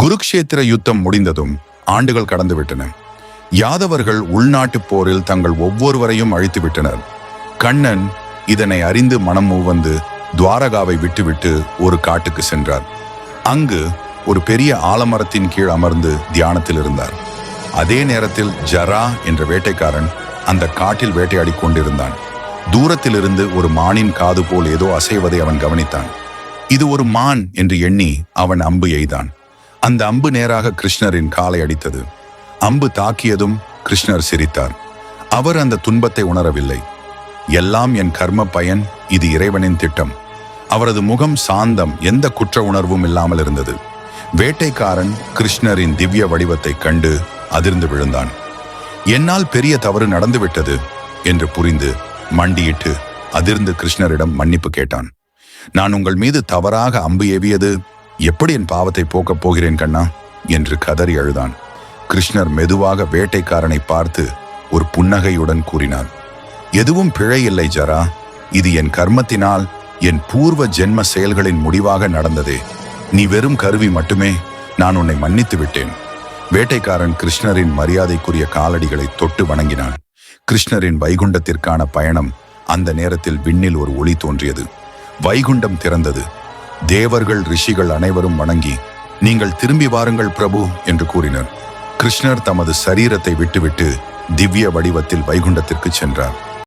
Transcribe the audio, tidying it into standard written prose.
குருக்ஷேத்திர யுத்தம் முடிந்ததும் ஆண்டுகள் கடந்துவிட்டன. யாதவர்கள் உள்நாட்டுப் போரில் தங்கள் ஒவ்வொருவரையும் அழித்து விட்டனர். கண்ணன் இதனை அறிந்து மனம் மூவந்து துவாரகாவை விட்டுவிட்டு ஒரு காட்டுக்கு சென்றார். அங்கு ஒரு பெரிய ஆலமரத்தின் கீழ் அமர்ந்து தியானத்தில் இருந்தார். அதே நேரத்தில் ஜரா என்ற வேட்டைக்காரன் அந்த காட்டில் வேட்டையாடி கொண்டிருந்தான். தூரத்திலிருந்து ஒரு மானின் காது போல் ஏதோ அசைவதை அவன் கவனித்தான். இது ஒரு மான் என்று எண்ணி அவன் அம்பு எய்தான். அந்த அம்பு நேராக கிருஷ்ணரின் காலை அடித்தது. அம்பு தாக்கியதும் கிருஷ்ணர் சிரித்தார். அவர் அந்த துன்பத்தை உணரவில்லை. எல்லாம் என் கர்ம பயன், இது இறைவனின் திட்டம். அவரது முகம் சாந்தம், எந்த குற்ற உணர்வும் இல்லாமல் இருந்தது. வேட்டைக்காரன் கிருஷ்ணரின் திவ்ய வடிவத்தை கண்டு அதிர்ந்து விழுந்தான். என்னால் பெரிய தவறு நடந்துவிட்டது என்று புரிந்து மண்டியிட்டு அதிர்ந்து கிருஷ்ணரிடம் மன்னிப்பு கேட்டான். நான் உங்கள் மீது தவறாக அம்பு ஏவியது, எப்படி என் பாவத்தை போக்கப் போகிறேன் கண்ணா என்று கதறி அழுதான். கிருஷ்ணர் மெதுவாக வேட்டைக்காரனை பார்த்து ஒரு புன்னகையுடன் கூறினார், எதுவும் பிழை இல்லை ஜரா, இது என் கர்மத்தினால் என் பூர்வ ஜென்ம செயல்களின் முடிவாக நடந்ததே. நீ வெறும் கருவி மட்டுமே, நான் உன்னை மன்னித்து விட்டேன். வேட்டைக்காரன் கிருஷ்ணரின் மரியாதைக்குரிய காலடிகளை தொட்டு வணங்கினான். கிருஷ்ணரின் வைகுண்டத்திற்கான பயணம் அந்த நேரத்தில் விண்ணில் ஒரு ஒளி தோன்றியது. வைகுண்டம் திறந்தது. தேவர்கள் ரிஷிகள் அனைவரும் வணங்கி, நீங்கள் திரும்பி வாருங்கள் பிரபு என்று கூறினர். கிருஷ்ணர் தமது சரீரத்தை விட்டுவிட்டு திவ்ய வடிவத்தில் வைகுண்டத்திற்கு சென்றார்.